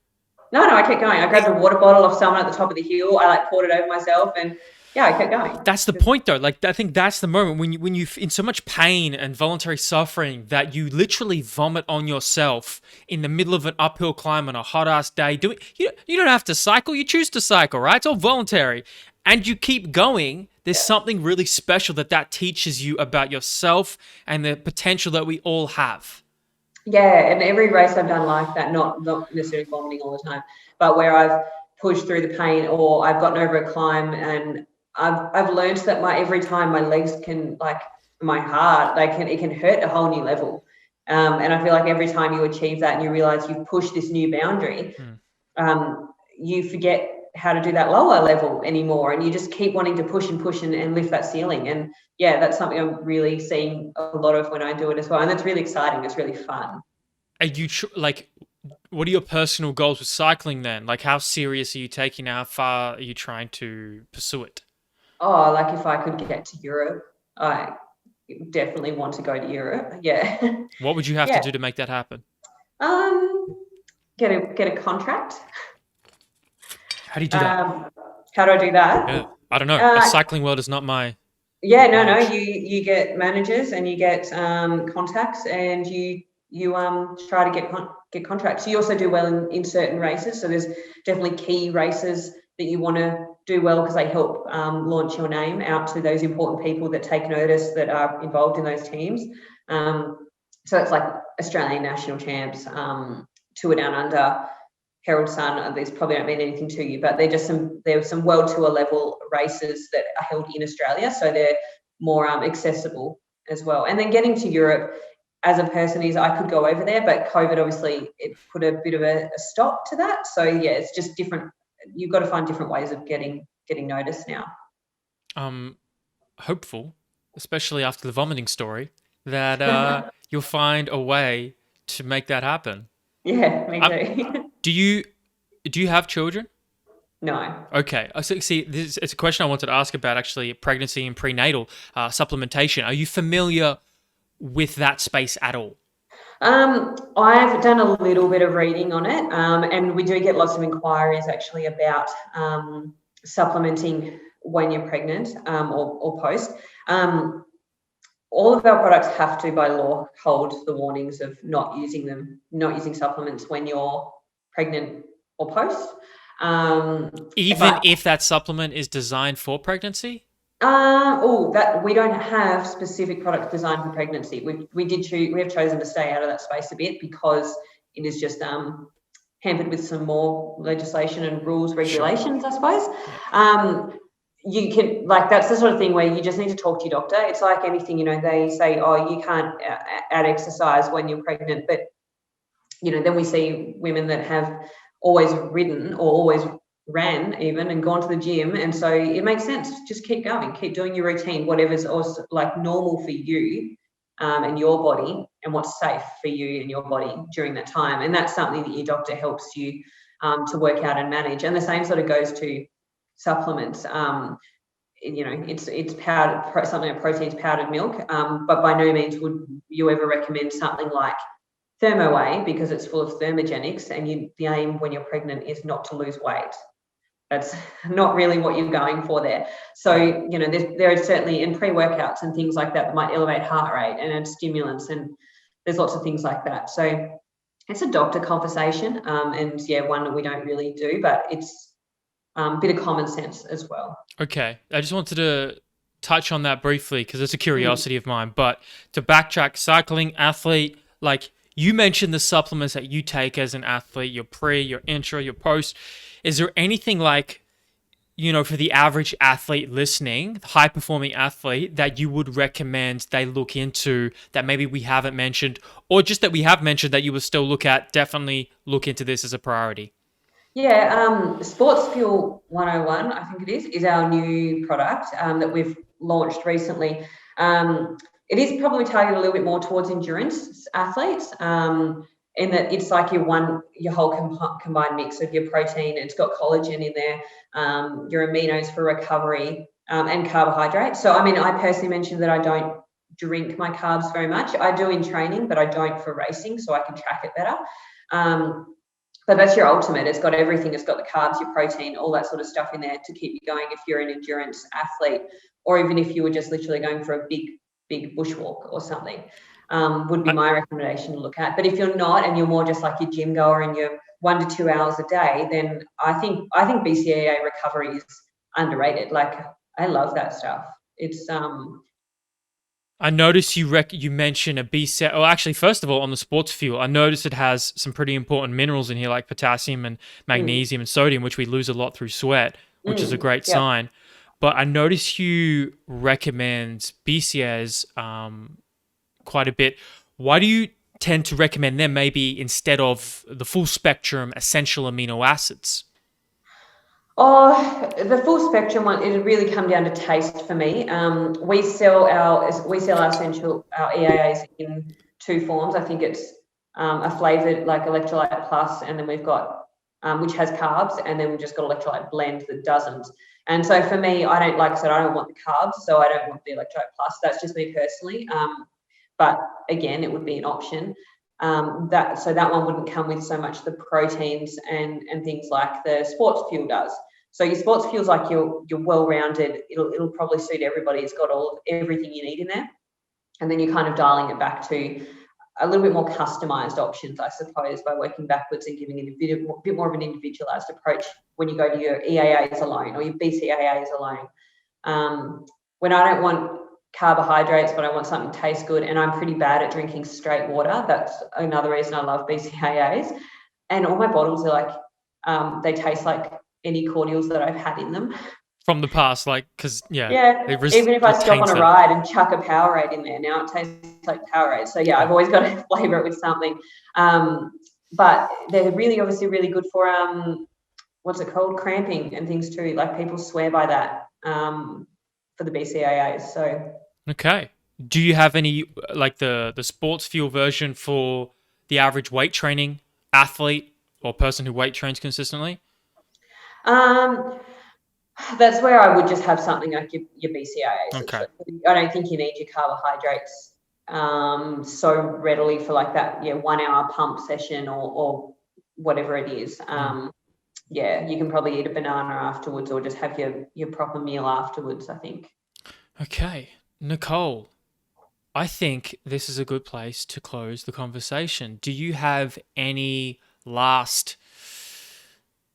No, I kept going. I grabbed a water bottle off someone at the top of the hill. I like poured it over myself, and yeah, I kept going. That's the point though. Like I think that's the moment when you in so much pain and voluntary suffering that you literally vomit on yourself in the middle of an uphill climb on a hot ass day. You don't have to cycle. You choose to cycle, right? It's all voluntary, and you keep going. There's something really special that teaches you about yourself and the potential that we all have. Yeah, and every race I've done like that, not necessarily vomiting all the time, but where I've pushed through the pain or I've gotten over a climb, and I've learned that my every time my legs can, like, my heart, it can hurt a whole new level. And I feel like every time you achieve that and you realize you've pushed this new boundary, Hmm. you forget how to do that lower level anymore, and you just keep wanting to push and push and lift that ceiling. And yeah, that's something I'm really seeing a lot of when I do it as well, and it's really exciting. It's really fun. Are you like? What are your personal goals with cycling then? Like, how serious are you taking it? How far are you trying to pursue it? Oh, like if I could get to Europe, I definitely want to go to Europe. Yeah. What would you have to Yeah. do to make that happen? Um, get a contract. How do you do that? Um, how do I do that? Yeah, I don't know. A Uh, cycling world is not my yeah, no. knowledge. You get managers and you get contacts, and you try to get contracts. You also do well in certain races. So there's definitely key races that you want to do well because they help launch your name out to those important people that take notice that are involved in those teams. So it's like Australian national champs, Tour Down Under, Herald Sun. These probably don't mean anything to you, but there were some world tour level races that are held in Australia. So they're more accessible as well. And then getting to Europe as a person is I could go over there, but COVID obviously it put a bit of a stop to that. So yeah, it's just different. You've got to find different ways of getting noticed now. Hopeful, especially after the vomiting story, that you'll find a way to make that happen. Yeah, me too. Do you have children? No. Okay. So, see, it's a question I wanted to ask about actually pregnancy and prenatal supplementation. Are you familiar with that space at all? I've done a little bit of reading on it, and we do get lots of inquiries actually about supplementing when you're pregnant or post. All of our products have to, by law, hold the warnings of not using supplements when you're pregnant or post. Even if that supplement is designed for pregnancy? That we don't have specific products designed for pregnancy. We have chosen to stay out of that space a bit because it is just hampered with some more legislation and rules, regulations, Sure. I suppose. Yeah. You can, like, that's the sort of thing where you just need to talk to your doctor. It's like anything, they say, oh, you can't add exercise when you're pregnant, but then we see women that have always ridden or always ran even and gone to the gym, and so it makes sense. Just keep going, keep doing your routine, whatever's also like normal for you and your body, and what's safe for you and your body during that time. And that's something that your doctor helps you to work out and manage. And the same sort of goes to supplements. It's powdered, something like protein's powdered milk, but by no means would you ever recommend something like Thermo-A because it's full of thermogenics, and the aim when you're pregnant is not to lose weight. That's not really what you're going for there. So, there are certainly in pre-workouts and things like that might elevate heart rate and add stimulants, and there's lots of things like that. So it's a doctor conversation, and yeah, one that we don't really do, but it's a bit of common sense as well. Okay. I just wanted to touch on that briefly because it's a curiosity of mine. But to backtrack, cycling, athlete, like you mentioned the supplements that you take as an athlete, your pre, your intra, your post. Is there anything like, for the average athlete listening, high performing athlete, that you would recommend they look into that maybe we haven't mentioned, or just that we have mentioned that you would still definitely look into this as a priority? Yeah, Sports Fuel 101, I think it is our new product that we've launched recently. It is probably targeted a little bit more towards endurance athletes, in that it's like your whole combined mix of your protein. It's got collagen in there, your aminos for recovery, and carbohydrates. So, I personally mentioned that I don't drink my carbs very much. I do in training, but I don't for racing, so I can track it better. But that's your ultimate. It's got everything. It's got the carbs, your protein, all that sort of stuff in there to keep you going if you're an endurance athlete, or even if you were just literally going for a big bushwalk or something, would be my recommendation to look at. But if you're not, and you're more just like your gym goer and you're 1 to 2 hours a day, then I think BCAA recovery is underrated. Like, I love that stuff. It's I noticed you mentioned a BCAA. Oh, actually, first of all, on the sports fuel, I noticed it has some pretty important minerals in here, like potassium and magnesium and sodium, which we lose a lot through sweat, which is a great sign. But I noticed you recommend BCAAs quite a bit. Why do you tend to recommend them maybe instead of the full spectrum essential amino acids? Oh, the full spectrum one, it'd really come down to taste for me. We sell our EAAs in 2 forms. I think it's a flavored like electrolyte plus, and then we've got which has carbs, and then we've just got electrolyte blend that doesn't. And so for me, I don't want the carbs, so I don't want the electrolyte plus. That's just me personally. But again, it would be an option. That one wouldn't come with so much the proteins and things like the sports fuel does. So your sports fuel's like you're well-rounded. It'll probably suit everybody. It's got everything you need in there, and then you're kind of dialing it back to a little bit more customized options, I suppose, by working backwards and giving it a bit more of an individualized approach when you go to your EAAs alone or your BCAAs alone. When I don't want carbohydrates, but I want something to taste good, and I'm pretty bad at drinking straight water. That's another reason I love BCAAs. And all my bottles are like, they taste like any cordials that I've had in them. from the past, like, because Yeah, it even if I stop retains on a that. ride and chuck a Powerade in there, now it tastes like Powerade. So yeah, I've always got to flavour it with something. But they're really obviously really good for what's it called, cramping and things too. Like people swear by that for the BCAAs. So Okay. Do you have any like the sports fuel version for the average weight training athlete or person who weight trains consistently? um, that's where I would just have something like your BCAA Okay. essentially. I don't think you need your carbohydrates so readily for like that 1 hour pump session or whatever it is. Yeah, you can probably eat a banana afterwards or just have your proper meal afterwards, I think. Okay. Nicole, I think this is a good place to close the conversation. Do you have any last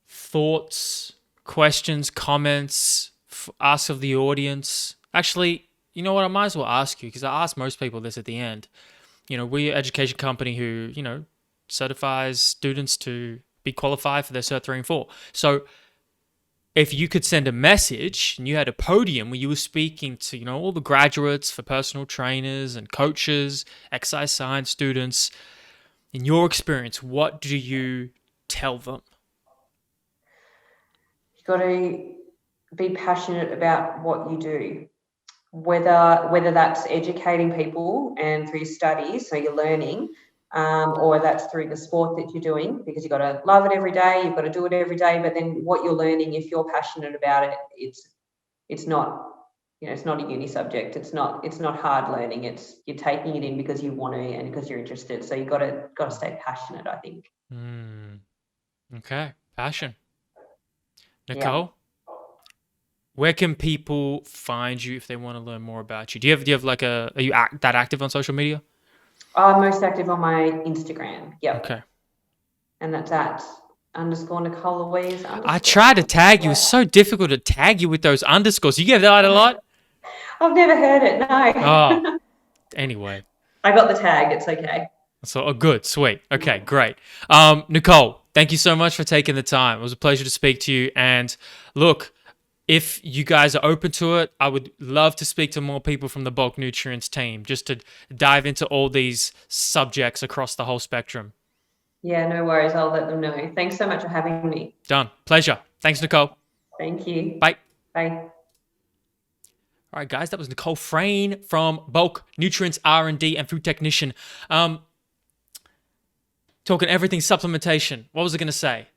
thoughts, questions, comments, ask of the audience? Actually, you know what? I might as well ask you because I ask most people this at the end. We're an education company who, certifies students to be qualified for their Cert 3 and 4. So if you could send a message and you had a podium where you were speaking to, all the graduates for personal trainers and coaches, exercise science students, in your experience, what do you tell them? You've got to be passionate about what you do, whether that's educating people and through studies, so you're learning, or that's through the sport that you're doing, because you've got to love it every day, you've got to do it every day. But then what you're learning, if you're passionate about it, it's not it's not a uni subject. It's not hard learning. You're taking it in because you want to and because you're interested. So you've got to stay passionate, I think. Okay, passion. Yeah. Nicole, where can people find you if they want to learn more about you? Do you have like are you that active on social media? I'm most active on my Instagram. Yep. Okay. And that's at _Nicole Louise I _ tried to tag you. It's so difficult to tag you with those underscores. You get that a lot? I've never heard it. Oh, No. anyway. I got the tag. It's okay. So, good, sweet. Okay, great. Nicole, thank you so much for taking the time. It was a pleasure to speak to you. And look, if you guys are open to it, I would love to speak to more people from the bulk nutrients team just to dive into all these subjects across the whole spectrum. Yeah, no worries. I'll let them know. Thanks so much for having me. Done. Pleasure. Thanks, Nicole. Thank you. Bye. Bye. All right, guys, that was Nicole Frain from Bulk Nutrients R&D and Food Technician. Talking everything supplementation. What was I going to say?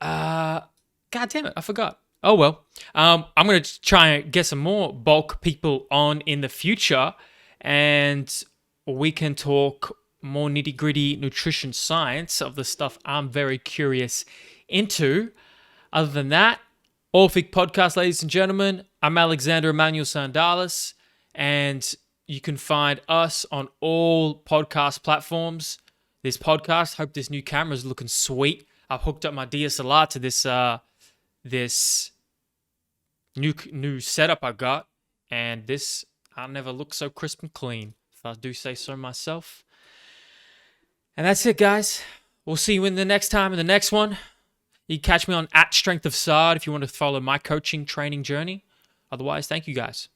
God damn it, I forgot. Oh, well. I'm going to try and get some more bulk people on in the future, and we can talk more nitty-gritty nutrition science of the stuff I'm very curious into. Other than that, Orphic podcast, ladies and gentlemen. I'm Alexander Emmanuel Sandalis, and you can find us on all podcast platforms. This podcast, hope this new camera is looking sweet. I've hooked up my DSLR to this new setup I got, and this I'll never look so crisp and clean, if I do say so myself. And that's it, guys. We'll see you in the next one. You can catch me on @StrengthOfSard if you want to follow my coaching training journey. Otherwise, thank you guys.